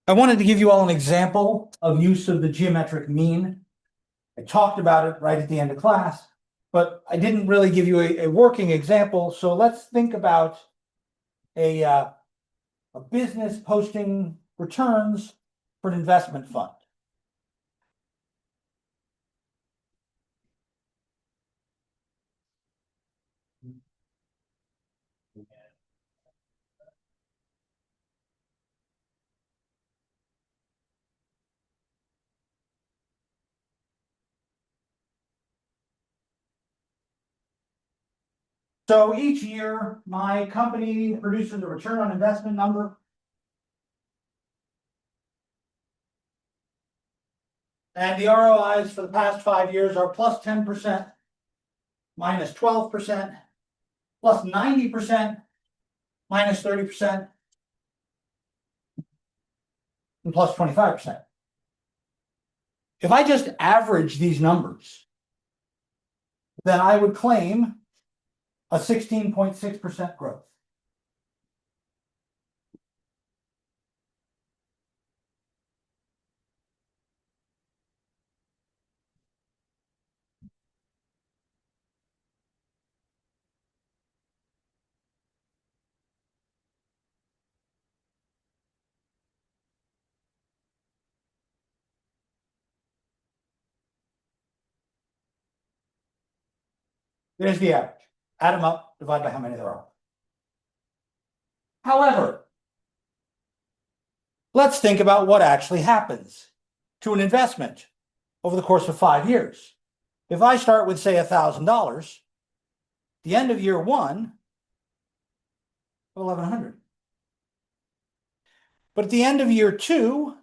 I wanted to give you all an example of use of the geometric mean. I talked about it right at the end of class, but I didn't really give you a working example. So let's think about a business posting returns for an investment fund. So each year, my company produces a return on investment number. And the ROIs for the past 5 years are plus 10%, minus 12%, plus 90%, minus 30%, and plus 25%. If I just average these numbers, then I would claim a 16.6% growth. There's the average. Add them up, divide by how many there are. However, let's think about what actually happens to an investment over the course of 5 years. If I start with, say, $1,000, the end of year one, $1,100. But at the end of year two,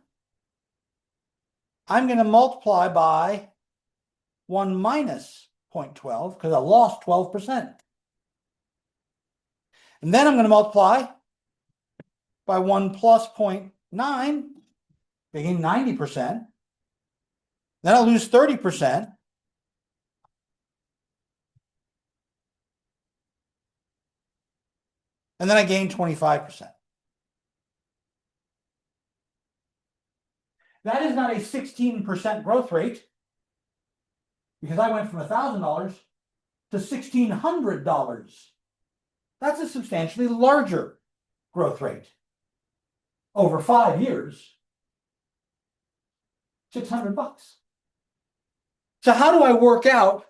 I'm going to multiply by 1 minus 0.12 because I lost 12%. And then I'm going to multiply by 1 plus 0.9, making 90%. Then I'll lose 30%. And then I gain 25%. That is not a 16% growth rate because I went from $1,000 to $1,600. That's a substantially larger growth rate. Over 5 years, $600. So how do I work out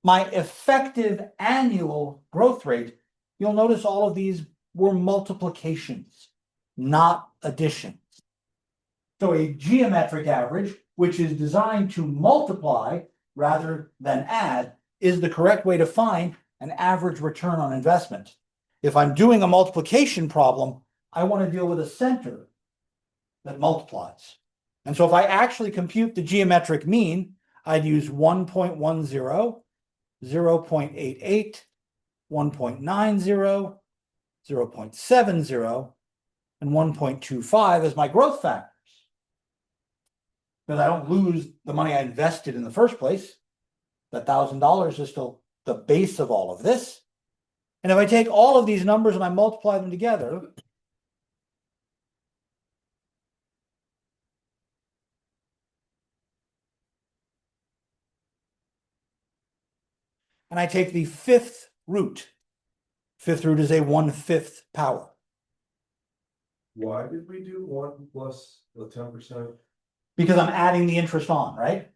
my effective annual growth rate? You'll notice all of these were multiplications, not additions. So a geometric average, which is designed to multiply rather than add, is the correct way to find an average return on investment. If I'm doing a multiplication problem, I want to deal with a center that multiplies. And so if I actually compute the geometric mean, I'd use 1.10, 0.88, 1.90, 0.70, and 1.25 as my growth factors. Because I don't lose the money I invested in the first place. The $1,000 is still the base of all of this. And if I take all of these numbers and I multiply them together, and I take the fifth root is a 1/5 power. Why did we do 1 plus the 10%? Because I'm adding the interest on, right?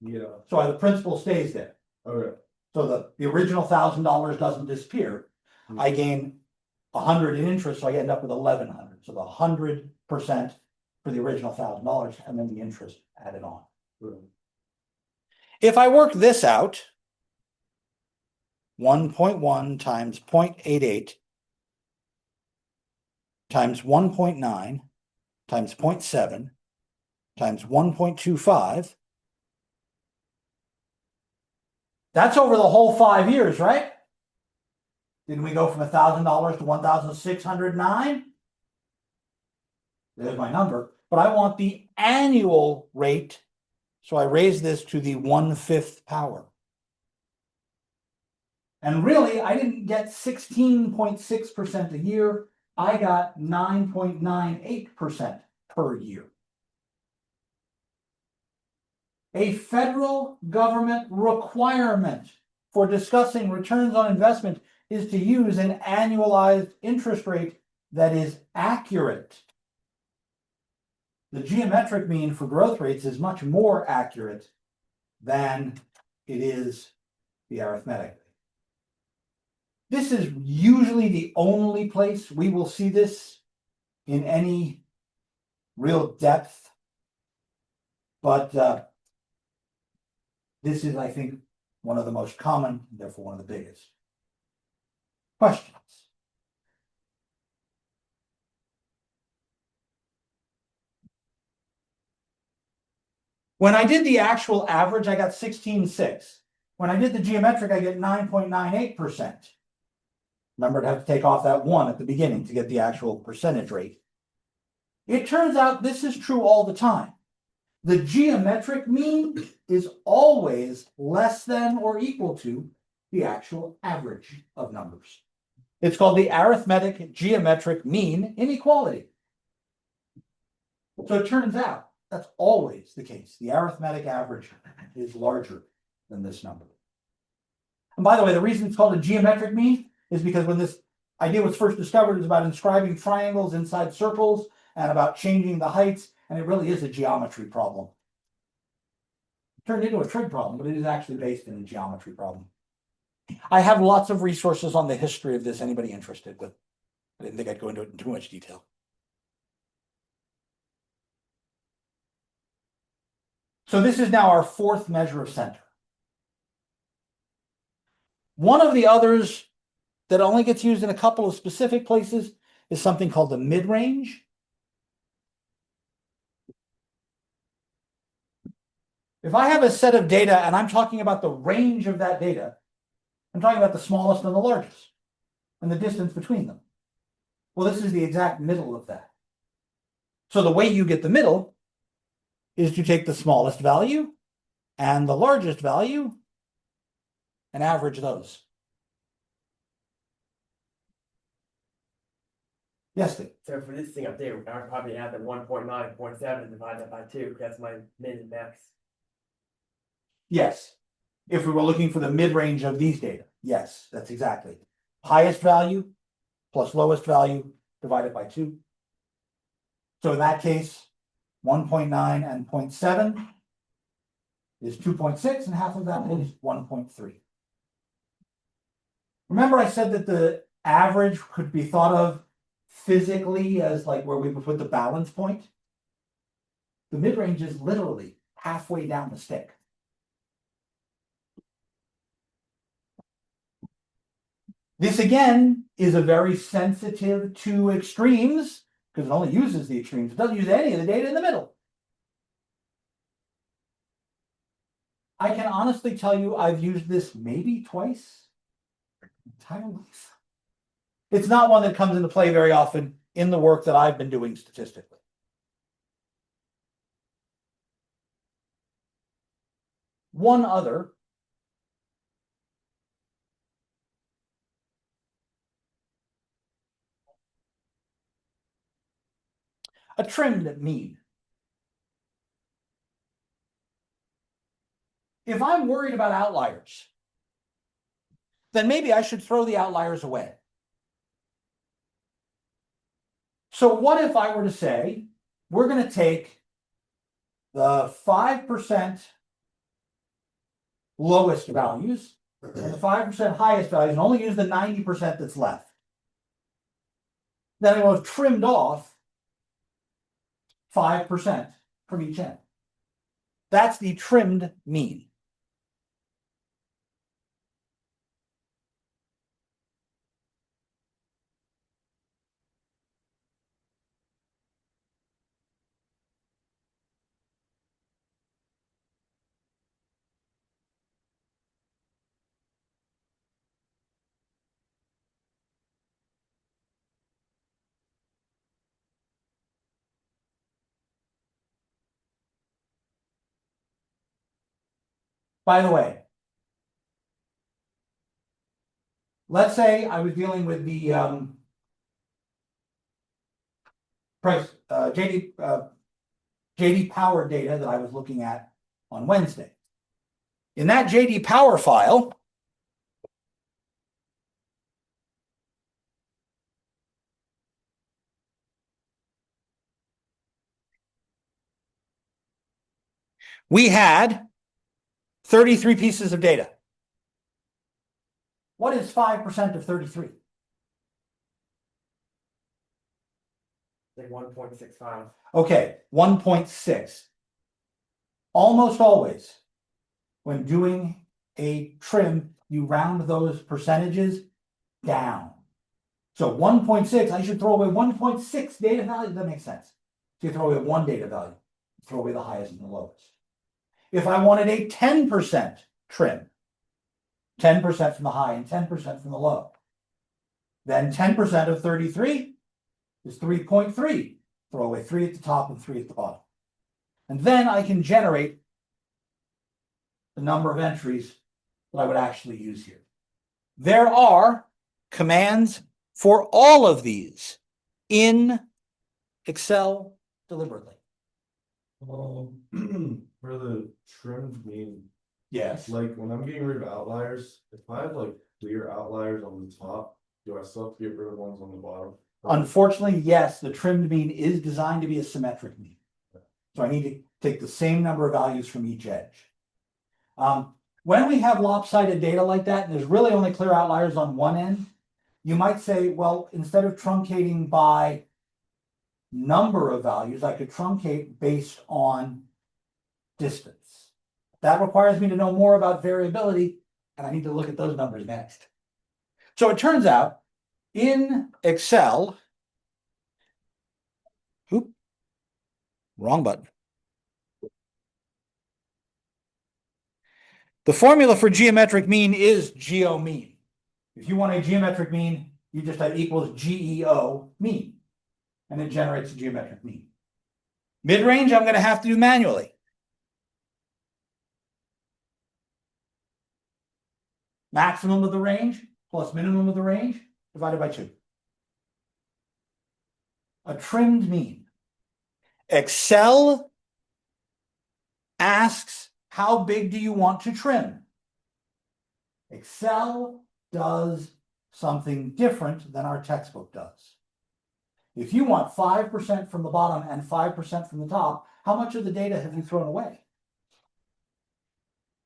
Yeah. So the principal stays there. Okay. So the original $1,000 doesn't disappear. I gain 100 in interest, so I end up with 1,100. So the 100% for the original $1,000 and then the interest added on. If I work this out, 1.1 times 0.88 times 1.9 times 0.7 times 1.25, that's over the whole 5 years, right? Didn't we go from $1,000 to $1,609? There's my number. But I want the annual rate, so I raise this to the 1/5 power. And really, I didn't get 16.6% a year. I got 9.98% per year. A federal government requirement for discussing returns on investment is to use an annualized interest rate that is accurate. The geometric mean for growth rates is much more accurate than it is the arithmetic. This is usually the only place we will see this in any real depth, but this is, I think, one of the most common, therefore one of the biggest. Questions? When I did the actual average, I got 16.6. When I did the geometric, I get 9.98%. Remember to have to take off that 1 at the beginning to get the actual percentage rate. It turns out this is true all the time. The geometric mean is always less than or equal to the actual average of numbers. It's called the arithmetic geometric mean inequality. So it turns out that's always the case. The arithmetic average is larger than this number. And by the way, the reason it's called a geometric mean is because when this idea was first discovered, it was about inscribing triangles inside circles and about changing the heights, and it really is a geometry problem. It turned into a trig problem, but it is actually based in a geometry problem. I have lots of resources on the history of this, anybody interested, but I didn't think I'd go into it in too much detail. So this is now our fourth measure of center. One of the others that only gets used in a couple of specific places is something called the mid-range. If I have a set of data and I'm talking about the range of that data, I'm talking about the smallest and the largest and the distance between them. Well, this is the exact middle of that. So the way you get the middle is to take the smallest value and the largest value and average those. Yes, Steve? So for this thing up there, I would probably add the 1.9, 0.7 and divide that by 2. That's my min and max. Yes. If we were looking for the mid-range of these data, yes, that's exactly. Highest value plus lowest value divided by 2. So in that case, 1.9 and 0.7 is 2.6, and half of that is 1.3. Remember I said that the average could be thought of physically as like where we would put the balance point? The mid-range is literally halfway down the stick. This again is a very sensitive to extremes because it only uses the extremes. It doesn't use any of the data in the middle. I can honestly tell you I've used this maybe twice my entire life. It's not one that comes into play very often in the work that I've been doing statistically. One other. A trimmed mean. If I'm worried about outliers, then maybe I should throw the outliers away. So what if I were to say, we're going to take the 5% lowest values and the 5% highest values and only use the 90% that's left. Then I will have trimmed off 5% from each end. That's the trimmed mean. By the way, let's say I was dealing with the JD Power data that I was looking at on Wednesday. In that JD Power file, we had 33 pieces of data. What is 5% of 33? Like 1.65. Okay, 1.6. Almost always, when doing a trim, you round those percentages down. So 1.6, I should throw away 1.6 data value. That makes sense. So you throw away one data value, throw away the highest and the lowest. If I wanted a 10% trim, 10% from the high and 10% from the low, then 10% of 33 is 3.3. Throw away 3 at the top and 3 at the bottom. And then I can generate the number of entries that I would actually use here. There are commands for all of these in Excel deliberately. For the trimmed mean, Yes. like when I'm getting rid of outliers, if I have like clear outliers on the top, do I still have to get rid of ones on the bottom? Unfortunately, yes, the trimmed mean is designed to be a symmetric mean. So I need to take the same number of values from each edge. When we have lopsided data like that, and there's really only clear outliers on one end, you might say, well, instead of truncating by number of values, I could truncate based on distance. That requires me to know more about variability, and I need to look at those numbers next. So it turns out in Excel, wrong button. The formula for geometric mean is geomean. If you want a geometric mean, you just have equals GEO mean, and it generates a geometric mean. Mid-range, I'm going to have to do manually. Maximum of the range plus minimum of the range divided by 2. A trimmed mean. Excel asks, how big do you want to trim? Excel does something different than our textbook does. If you want 5% from the bottom and 5% from the top, how much of the data have you thrown away?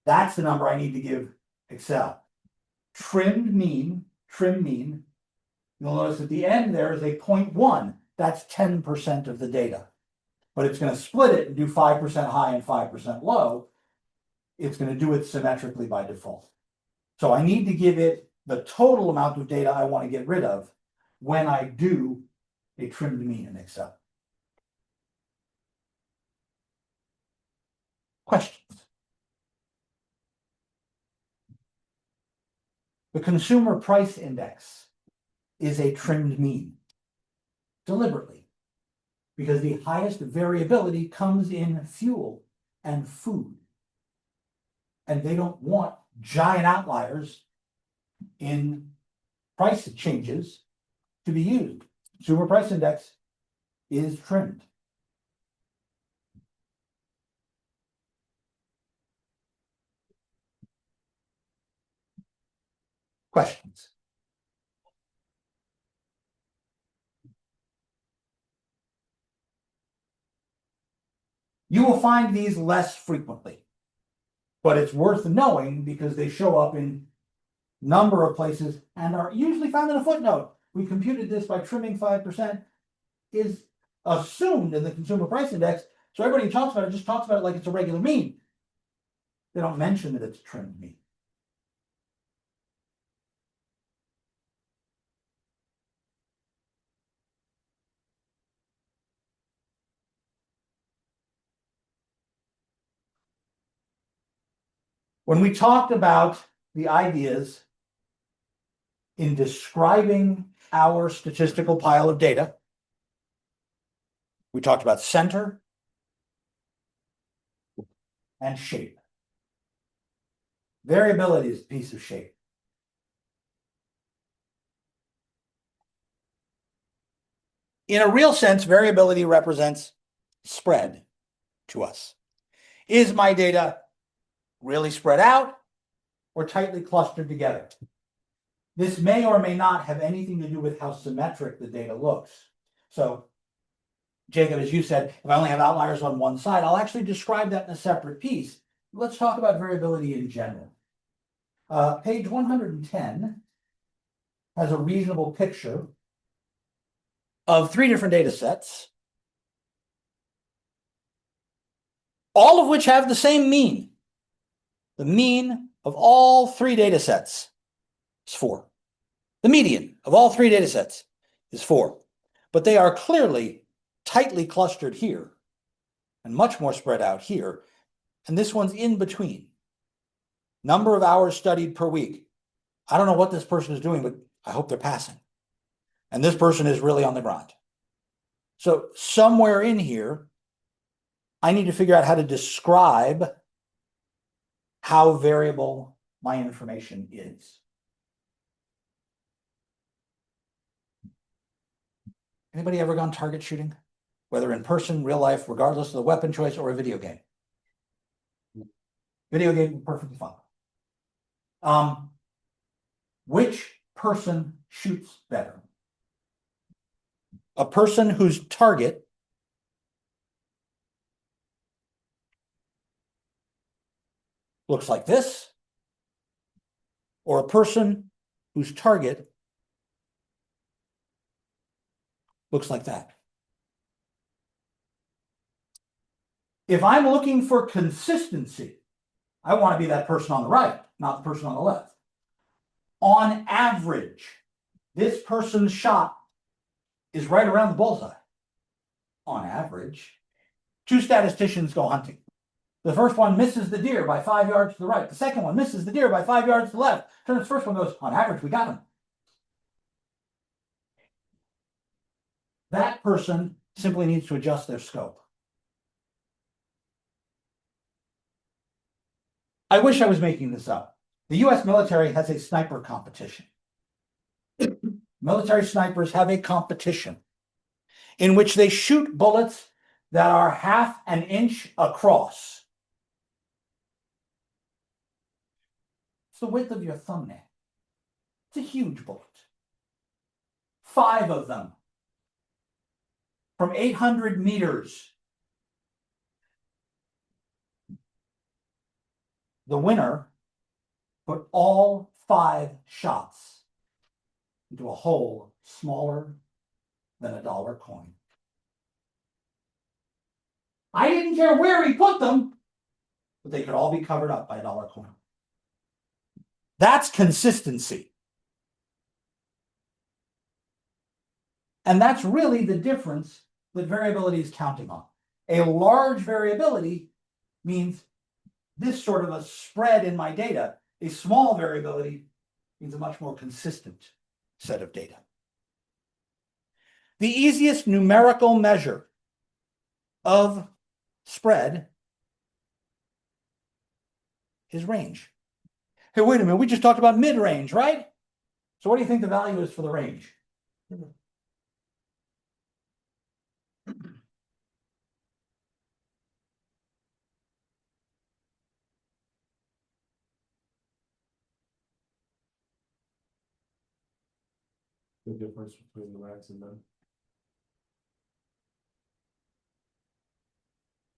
That's the number I need to give Excel. Trimmed mean, trim mean. You'll notice at the end there is a 0.1. That's 10% of the data. But it's going to split it and do 5% high and 5% low. It's going to do it symmetrically by default. So I need to give it the total amount of data I want to get rid of when I do a trimmed mean in Excel. Questions? The consumer price index is a trimmed mean deliberately because the highest variability comes in fuel and food. And they don't want giant outliers in price changes to be used. Consumer price index is trimmed. Questions? You will find these less frequently, but it's worth knowing because they show up in a number of places and are usually found in a footnote. We computed this by trimming 5% is assumed in the consumer price index. So everybody who talks about it just talks about it like it's a regular mean. They don't mention that it's a trimmed mean. When we talked about the ideas in describing our statistical pile of data, we talked about center and shape. Variability is a piece of shape. In a real sense, variability represents spread to us. Is my data really spread out or tightly clustered together? This may or may not have anything to do with how symmetric the data looks. So, Jacob, as you said, if I only have outliers on one side, I'll actually describe that in a separate piece. Let's talk about variability in general. Page 110 has a reasonable picture of 3 different data sets, all of which have the same mean. The mean of all 3 data sets is 4. The median of all 3 data sets is 4. But they are clearly tightly clustered here and much more spread out here. And this one's in between. Number of hours studied per week. I don't know what this person is doing, but I hope they're passing. And this person is really on the grind. So somewhere in here, I need to figure out how to describe how variable my information is. Anybody ever gone target shooting? Whether in person, real life, regardless of the weapon choice, or a video game? Video game, perfectly fine. Which person shoots better? A person whose target looks like this, or a person whose target looks like that? If I'm looking for consistency, I want to be that person on the right, not the person on the left. On average, this person's shot is right around the bullseye. On average. 2 statisticians go hunting. The first one misses the deer by 5 yards to the right. The second one misses the deer by 5 yards to the left. Turns the first one goes, on average, we got him. That person simply needs to adjust their scope. I wish I was making this up. The US military has a sniper competition. Military snipers have a competition in which they shoot bullets that are half an inch across. It's the width of your thumbnail. It's a huge bullet. 5 of them from 800 meters. The winner put all 5 shots into a hole smaller than a dollar coin. I didn't care where he put them, but they could all be covered up by a dollar coin. That's consistency. And that's really the difference that variability is counting on. A large variability means this sort of a spread in my data. A small variability means a much more consistent set of data. The easiest numerical measure of spread is range. Hey, wait a minute, we just talked about mid-range, right? So what do you think the value is for the range? The difference between the max and min.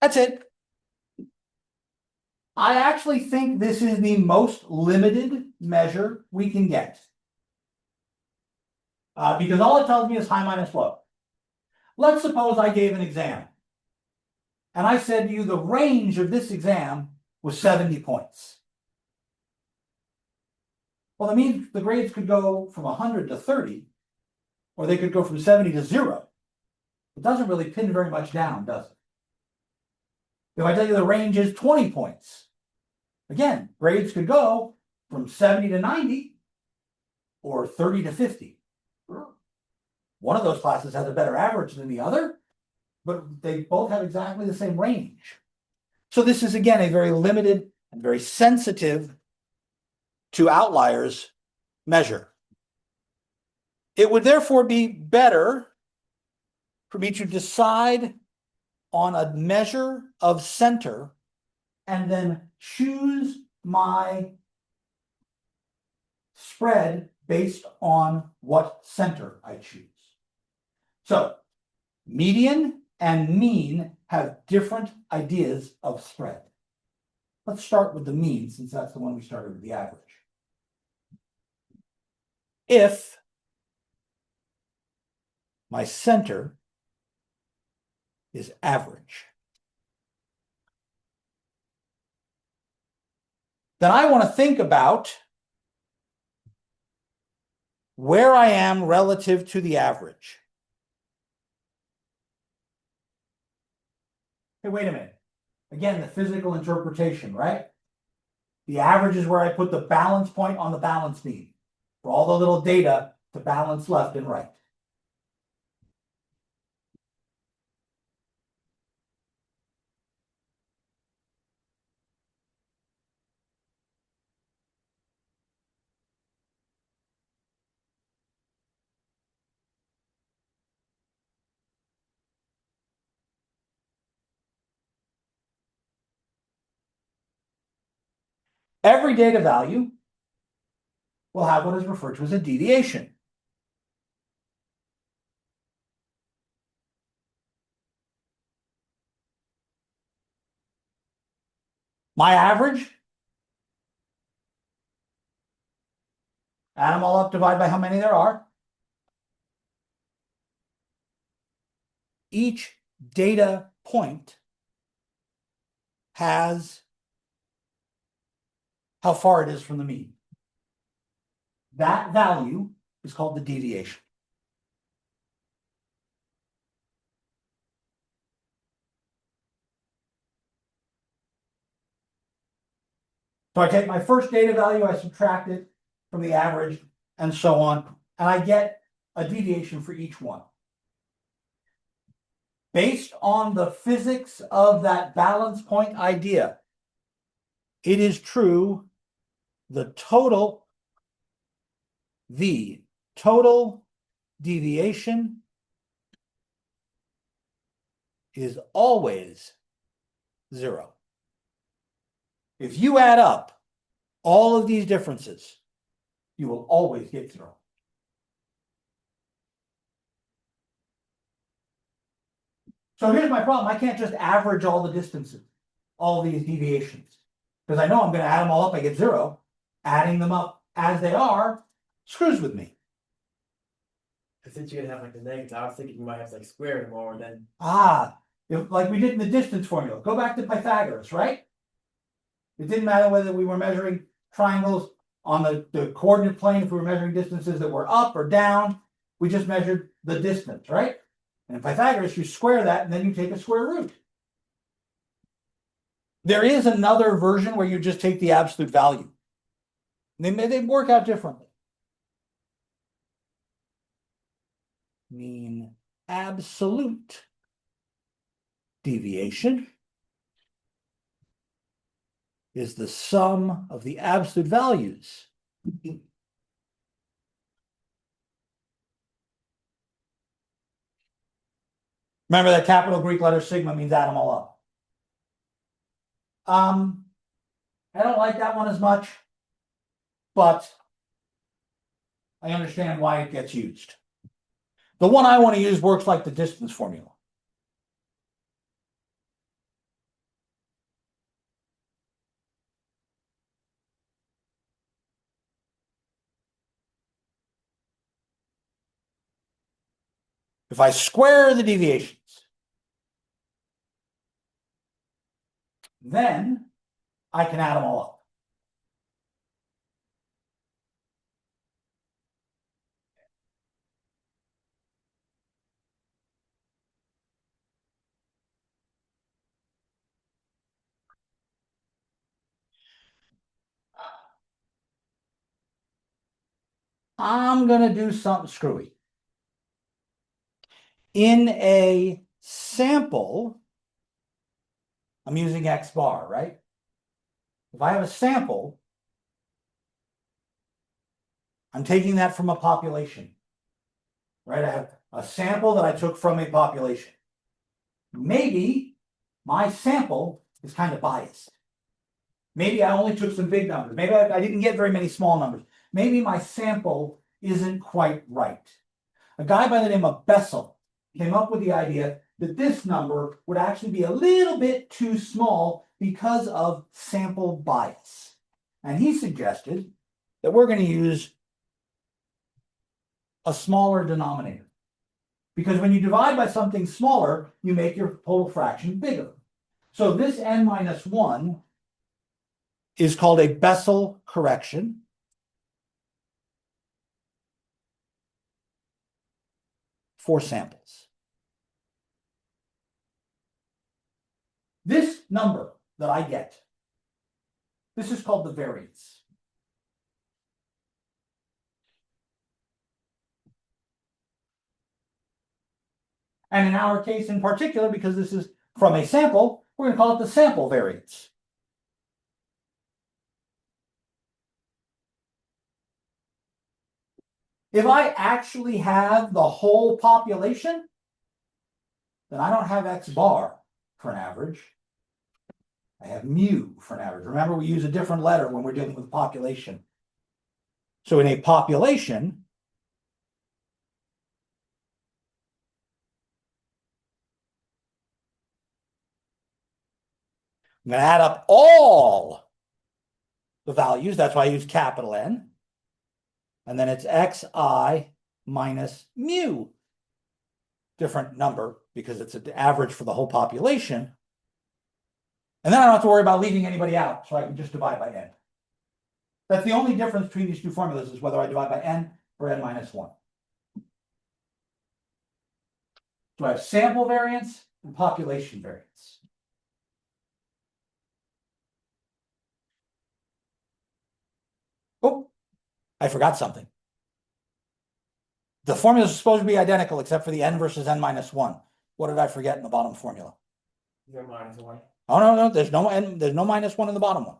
That's it. I actually think this is the most limited measure we can get. Because all it tells me is high minus low. Let's suppose I gave an exam. And I said to you the range of this exam was 70 points. Well, that means the grades could go from 100 to 30, or they could go from 70 to 0. It doesn't really pin very much down, does it? If I tell you the range is 20 points, again, grades could go from 70 to 90 or 30 to 50. One of those classes has a better average than the other, but they both have exactly the same range. So this is, again, a very limited and very sensitive to outliers measure. It would therefore be better for me to decide on a measure of center and then choose my spread based on what center I choose. So median and mean have different ideas of spread. Let's start with the mean, since that's the one we started with the average. If my center is average, then I want to think about where I am relative to the average. Hey, wait a minute. Again, the physical interpretation, right? The average is where I put the balance point on the balance beam for all the little data to balance left and right. Every data value will have what is referred to as a deviation. My average, add them all up, divide by how many there are. Each data point has how far it is from the mean. That value is called the deviation. So I take my first data value, I subtract it from the average, and so on, and I get a deviation for each one. Based on the physics of that balance point idea, it is true the total deviation is always 0. If you add up all of these differences, you will always get 0. So here's my problem. I can't just average all the distances, all these deviations, because I know I'm going to add them all up, I get 0. Adding them up as they are screws with me. Since you're gonna have like the negatives, I was thinking you might have to like square them all and then. Like we did in the distance formula. Go back to Pythagoras, right? It didn't matter whether we were measuring triangles on the coordinate plane, if we were measuring distances that were up or down. We just measured the distance, right? And in Pythagoras, you square that and then you take a square root. There is another version where you just take the absolute value. They work out differently. Mean absolute deviation is the sum of the absolute values. Remember that capital Greek letter sigma means add them all up. I don't like that one as much, but I understand why it gets used. The one I want to use works like the distance formula. If I square the deviations, then I can add them all up. I'm going to do something screwy. In a sample, I'm using X bar, right? If I have a sample, I'm taking that from a population, right? I have a sample that I took from a population. Maybe my sample is kind of biased. Maybe I only took some big numbers. Maybe I didn't get very many small numbers. Maybe my sample isn't quite right. A guy by the name of Bessel came up with the idea that this number would actually be a little bit too small because of sample bias. And he suggested that we're going to use a smaller denominator. Because when you divide by something smaller, you make your total fraction bigger. So this n minus 1 is called a Bessel correction. For samples. This number that I get, this is called the variance. And in our case in particular, because this is from a sample, we're going to call it the sample variance. If I actually have the whole population, then I don't have X bar for an average. I have mu for an average. Remember, we use a different letter when we're dealing with population. So in a population, I'm going to add up all the values. That's why I use capital N. And then it's xi minus mu. Different number because it's an average for the whole population. And then I don't have to worry about leaving anybody out, so I can just divide by n. That's the only difference between these two formulas, is whether I divide by n or n minus 1. So I have sample variance and population variance. Oh, I forgot something. The formulas are supposed to be identical except for the n versus n minus 1. What did I forget in the bottom formula? Zero minus one. Oh, no, there's no n, there's no minus 1 in the bottom one.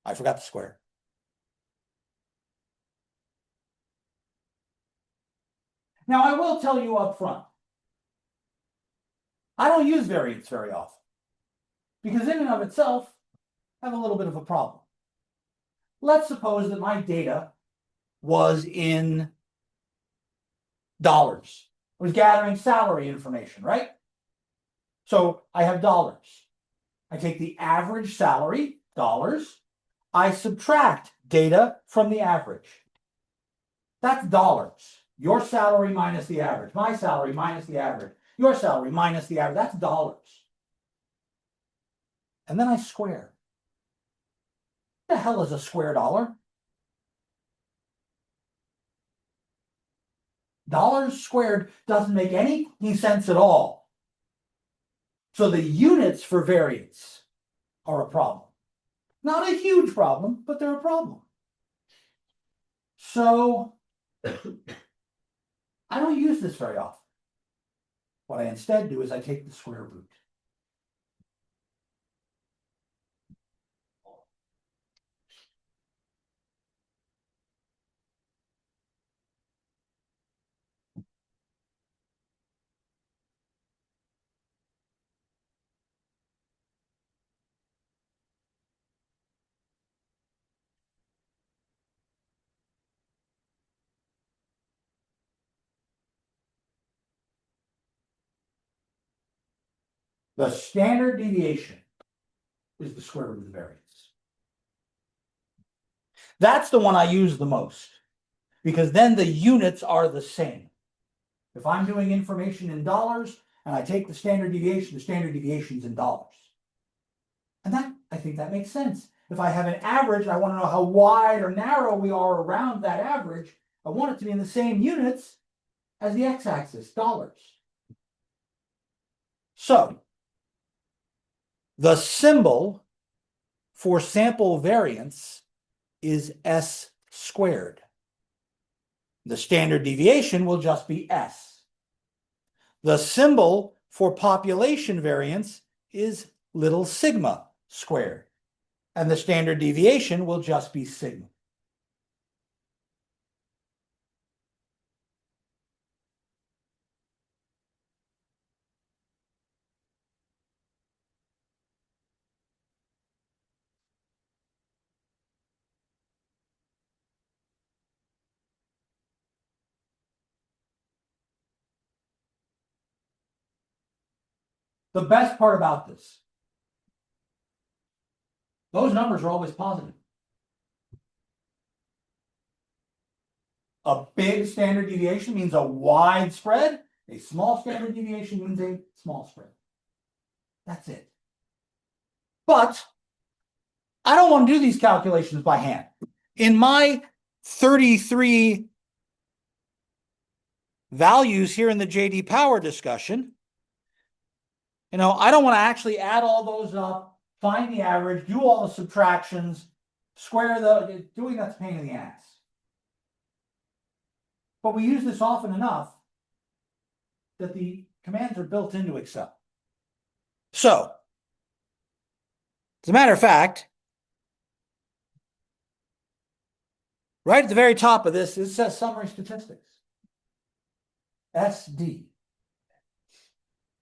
I forgot the square. Now, I will tell you up front, I don't use variance very often because in and of itself, I have a little bit of a problem. Let's suppose that my data was in dollars. I was gathering salary information, right? So I have dollars. I take the average salary, dollars. I subtract data from the average. That's dollars. Your salary minus the average. My salary minus the average. Your salary minus the average. That's dollars. And then I square. What the hell is a square dollar? Dollars squared doesn't make any sense at all. So the units for variance are a problem. Not a huge problem, but they're a problem. So I don't use this very often. What I instead do is I take the square root. The standard deviation is the square root of the variance. That's the one I use the most because then the units are the same. If I'm doing information in dollars and I take the standard deviation is in dollars. And that, I think that makes sense. If I have an average and I want to know how wide or narrow we are around that average, I want it to be in the same units as the x-axis, dollars. So the symbol for sample variance is s squared. The standard deviation will just be s. The symbol for population variance is little sigma squared. And the standard deviation will just be sigma. The best part about this, those numbers are always positive. A big standard deviation means a wide spread. A small standard deviation means a small spread. That's it. But I don't want to do these calculations by hand. In my 33 values here in the JD Power discussion, I don't want to actually add all those up, find the average, do all the subtractions, square doing that's a pain in the ass. But we use this often enough that the commands are built into Excel. So, as a matter of fact, right at the very top of this, it says summary statistics. SD.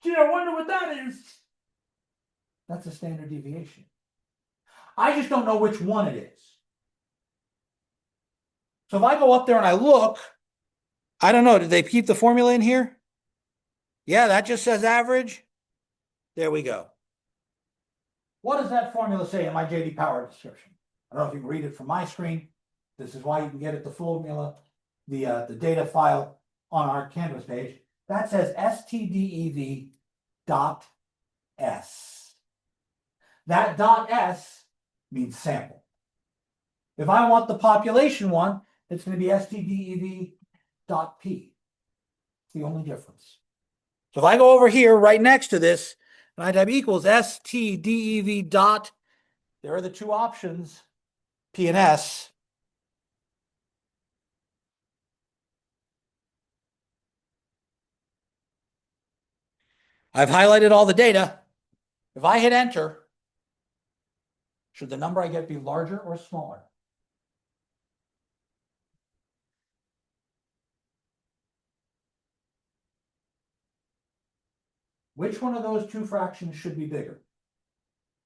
Gee, I wonder what that is. That's a standard deviation. I just don't know which one it is. So if I go up there and I look, I don't know, did they keep the formula in here? Yeah, that just says average. There we go. What does that formula say in my JD Power description? I don't know if you can read it from my screen. This is why you can get it the formula, the data file on our Canvas page. That says stdev dot s. That dot s means sample. If I want the population one, it's going to be stdev dot p. It's the only difference. So if I go over here right next to this, and I type equals stdev dot, there are the two options, P and S. I've highlighted all the data. If I hit enter, should the number I get be larger or smaller? Which one of those two fractions should be bigger?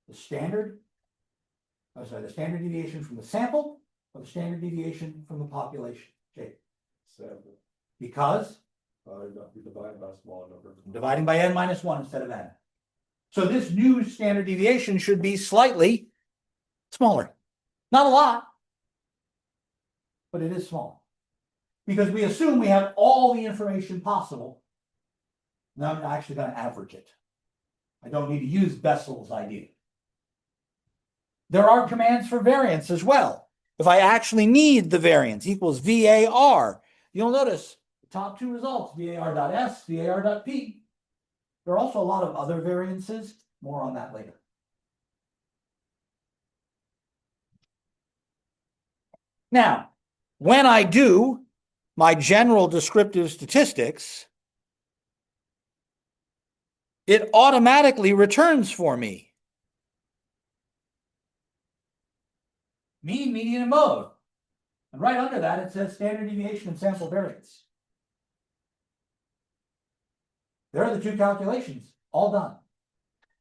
The standard deviation from the sample or the standard deviation from the population? Jake? Sample. Because? Divide by a small number. Dividing by n minus 1 instead of n. So this new standard deviation should be slightly smaller. Not a lot, but it is small. Because we assume we have all the information possible. Now I'm actually going to average it. I don't need to use Bessel's idea. There are commands for variance as well. If I actually need the variance equals VAR, you'll notice the top two results, VAR.S, VAR.P. There are also a lot of other variances. More on that later. Now, when I do my general descriptive statistics, it automatically returns for me mean, median, and mode. And right under that, it says standard deviation and sample variance. There are the two calculations, all done.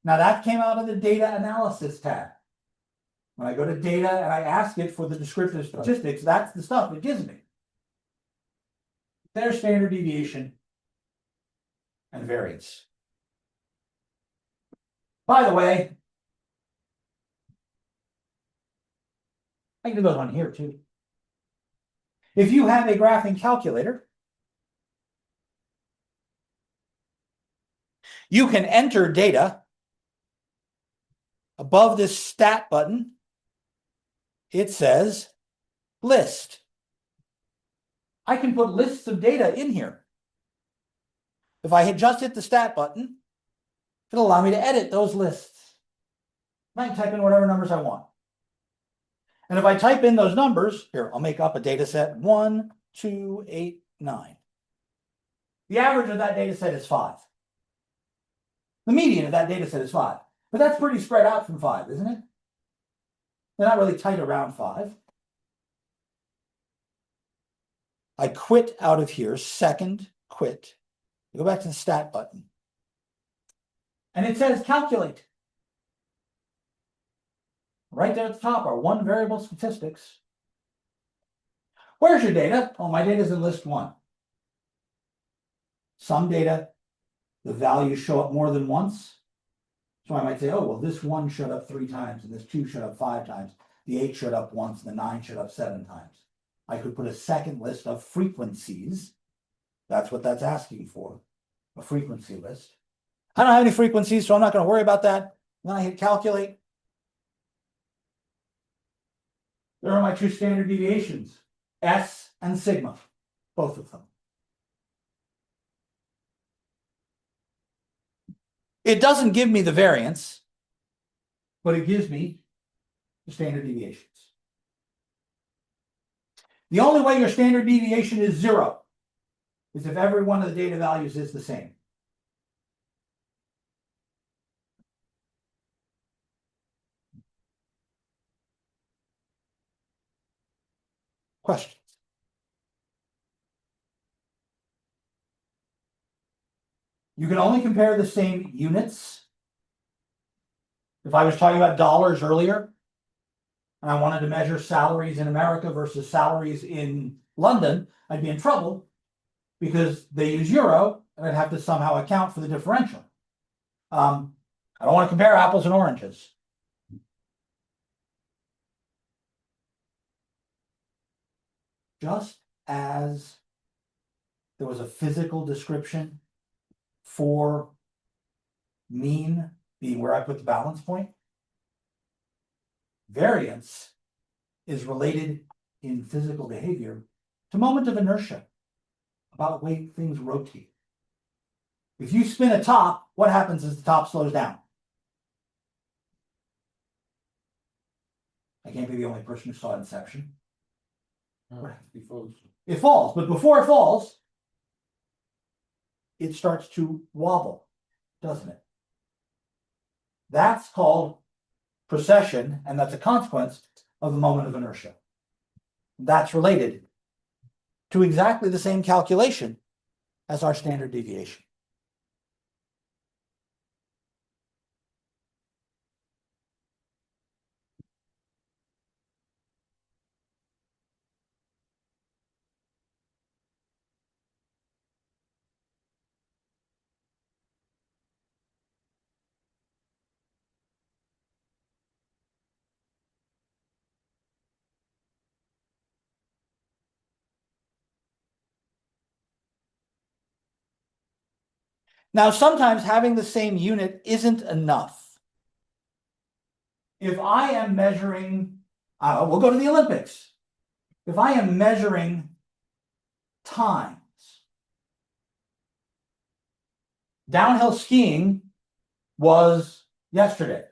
Now that came out of the data analysis tab. When I go to data and I ask it for the descriptive statistics, that's the stuff it gives me. There's standard deviation and variance. By the way, I can do those on here too. If you have a graphing calculator, you can enter data above this stat button. It says list. I can put lists of data in here. If I had just hit the stat button, it'll allow me to edit those lists. I can type in whatever numbers I want. And if I type in those numbers, here, I'll make up a data set 1, 2, 8, 9. The average of that data set is 5. The median of that data set is 5. But that's pretty spread out from 5, isn't it? They're not really tight around 5. I quit out of here, second, quit. I go back to the stat button. And it says calculate. Right there at the top are one variable statistics. Where's your data? Oh, my data is in list 1. Some data, the values show up more than once. So I might say, oh, well, this 1 showed up 3 times, and this 2 showed up 5 times. The 8 showed up once, and the 9 showed up 7 times. I could put a second list of frequencies. That's what that's asking for, a frequency list. I don't have any frequencies, so I'm not going to worry about that. Then I hit calculate. There are my 2 standard deviations, S and sigma, both of them. It doesn't give me the variance, but it gives me the standard deviations. The only way your standard deviation is 0 is if every one of the data values is the same. Questions? You can only compare the same units. If I was talking about dollars earlier, and I wanted to measure salaries in America versus salaries in London, I'd be in trouble because they use euro, and I'd have to somehow account for the differential. I don't want to compare apples and oranges. Just as there was a physical description for mean being where I put the balance point, variance is related in physical behavior to moment of inertia, about the way things rotate. If you spin a top, what happens is the top slows down. I can't be the only person who saw Inception. It falls, but before it falls, it starts to wobble, doesn't it? That's called precession, and that's a consequence of the moment of inertia. That's related to exactly the same calculation as our standard deviation. Now, sometimes having the same unit isn't enough. If I am measuring, we'll go to the Olympics. If I am measuring times, downhill skiing was yesterday.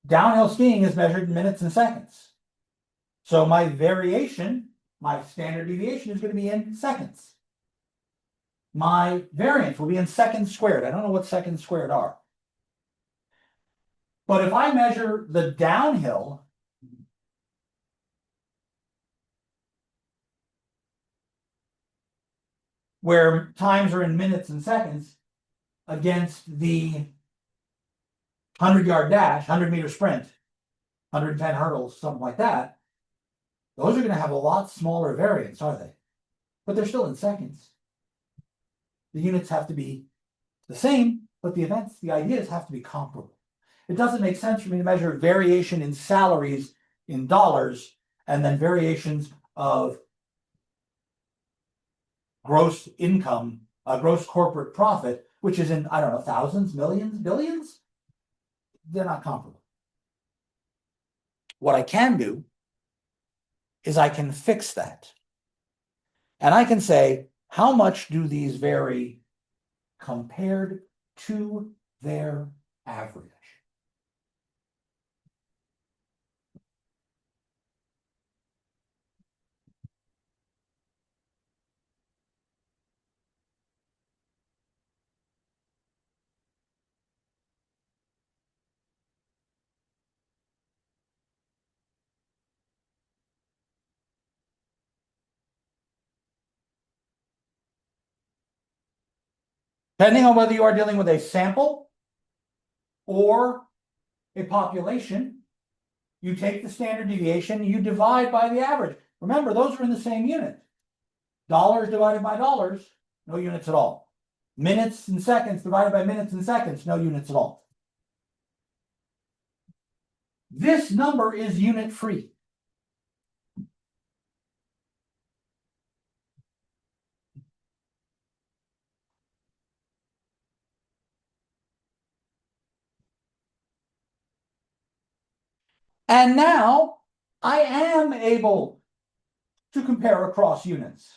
Downhill skiing is measured in minutes and seconds. So my variation, my standard deviation is going to be in seconds. My variance will be in seconds squared. I don't know what seconds squared are. But if I measure the downhill, where times are in minutes and seconds, against the 100-yard dash, 100-meter sprint, 110 hurdles, something like that, those are going to have a lot smaller variance, are they? But they're still in seconds. The units have to be the same, but the events, the ideas have to be comparable. It doesn't make sense for me to measure variation in salaries in dollars and then variations of gross income, gross corporate profit, which is in, I don't know, thousands, millions, billions. They're not comparable. What I can do is I can fix that. And I can say, how much do these vary compared to their average? Depending on whether you are dealing with a sample or a population, you take the standard deviation, you divide by the average. Remember, those are in the same unit. Dollars divided by dollars, no units at all. Minutes and seconds divided by minutes and seconds, no units at all. This number is unit free. And now I am able to compare across units.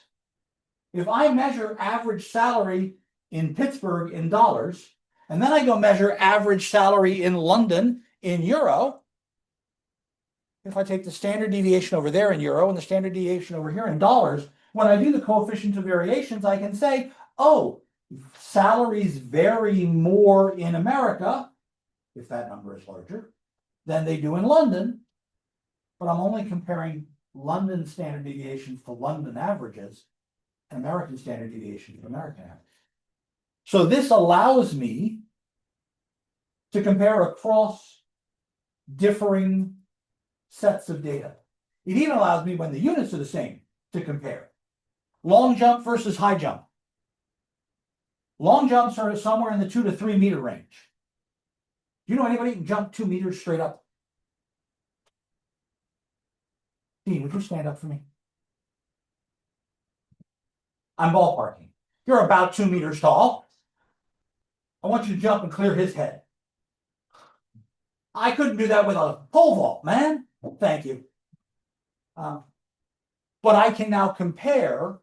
If I measure average salary in Pittsburgh in dollars, and then I go measure average salary in London in euro, if I take the standard deviation over there in euro and the standard deviation over here in dollars, when I do the coefficient of variations, I can say, oh, salaries vary more in America, if that number is larger, than they do in London. But I'm only comparing London standard deviations to London averages and American standard deviation to American average. So this allows me to compare across differing sets of data. It even allows me, when the units are the same, to compare. Long jump versus high jump. Long jumps are somewhere in the 2 to 3 meter range. Do you know anybody who can jump 2 meters straight up? Dean, would you stand up for me? I'm ballparking. You're about 2 meters tall. I want you to jump and clear his head. I couldn't do that with a pole vault, man. Thank you. But I can now compare,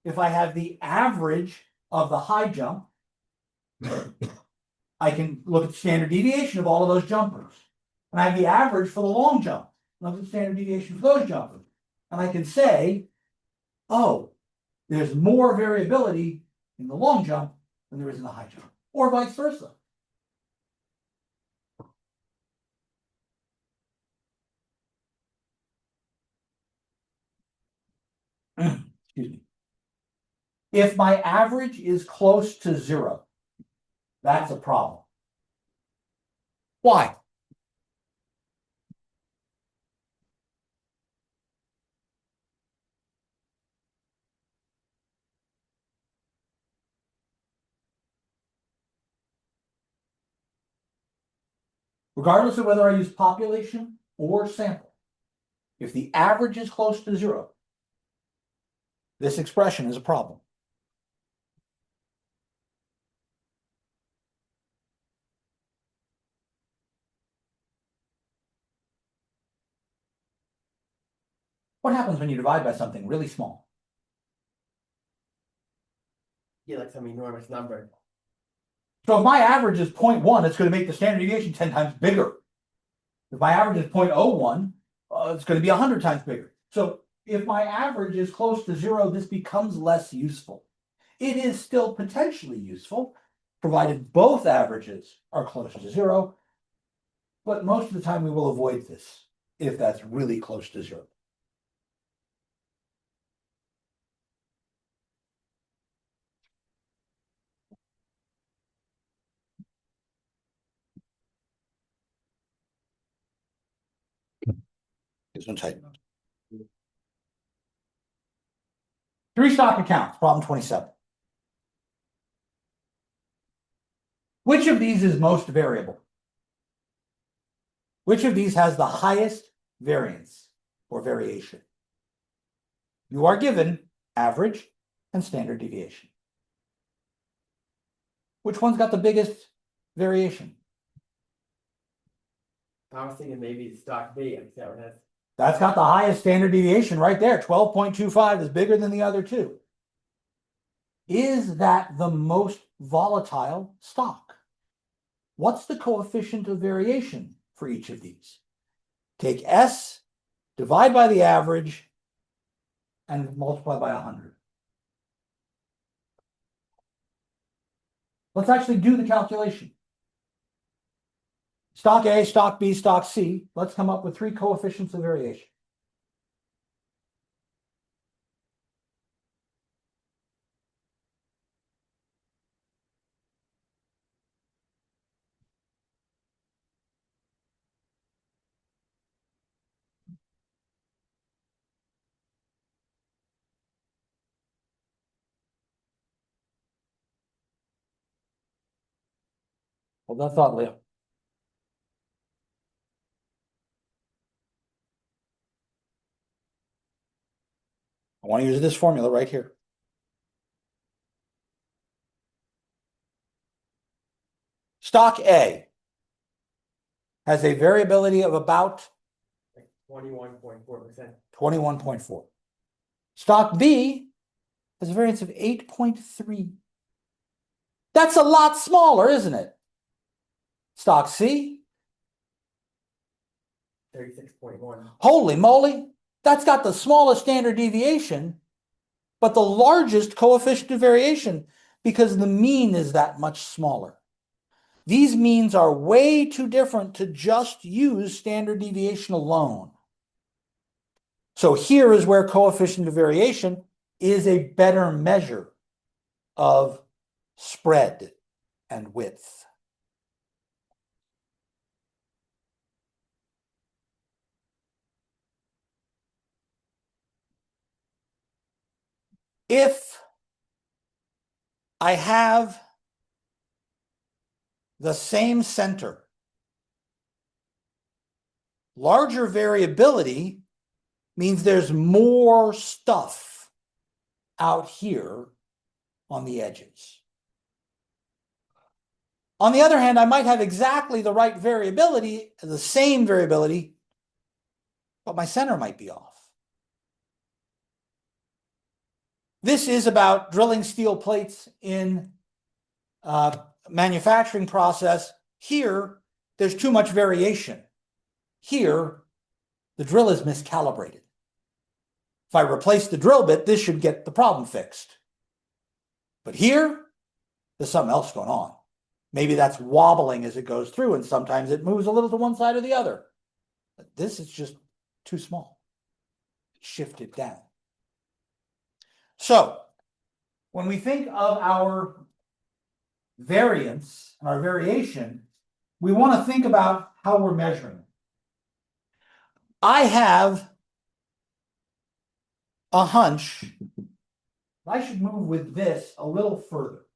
if I have the average of the high jump, I can look at the standard deviation of all of those jumpers. And I have the average for the long jump. Look at the standard deviation for those jumpers. And I can say, oh, there's more variability in the long jump than there is in the high jump, or vice versa. Excuse me. If my average is close to 0, that's a problem. Why? Regardless of whether I use population or sample, if the average is close to 0, this expression is a problem. What happens when you divide by something really small? Yeah, like some enormous number. So if my average is 0.1, it's going to make the standard deviation 10 times bigger. If my average is 0.01, it's going to be 100 times bigger. So if my average is close to 0, this becomes less useful. It is still potentially useful, provided both averages are close to 0. But most of the time we will avoid this if that's really close to 0. This one's tight. 3 stock accounts, problem 27. Which of these is most variable? Which of these has the highest variance or variation? You are given average and standard deviation. Which one's got the biggest variation? I was thinking maybe it's stock B, I that has. That's got the highest standard deviation right there. 12.25 is bigger than the other two. Is that the most volatile stock? What's the coefficient of variation for each of these? Take S, divide by the average, and multiply by 100. Let's actually do the calculation. Stock A, stock B, stock C. Let's come up with 3 coefficients of variation. Hold that thought, Leo. I want to use this formula right here. Stock A has a variability of about 21.4%. 21.4. Stock B has a variance of 8.3. That's a lot smaller, isn't it? Stock C, 36.1. holy moly, that's got the smallest standard deviation, but the largest coefficient of variation because the mean is that much smaller. These means are way too different to just use standard deviation alone. So here is where coefficient of variation is a better measure of spread and width. If I have the same center, larger variability means there's more stuff out here on the edges. On the other hand, I might have exactly the right variability, the same variability, but my center might be off. This is about drilling steel plates in manufacturing process. Here, there's too much variation. Here, the drill is miscalibrated. If I replace the drill bit, this should get the problem fixed. But here, there's something else going on. Maybe that's wobbling as it goes through, and sometimes it moves a little to one side or the other. But this is just too small. Shift it down. So, when we think of our variance and our variation, we want to think about how we're measuring. I have a hunch I should move with this a little further.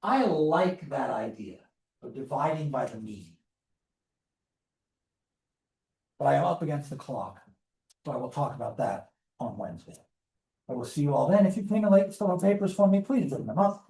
I like that idea of dividing by the mean. But I am up against the clock, so I will talk about that on Wednesday. I will see you all then. If you can late still on papers for me, please bring them up.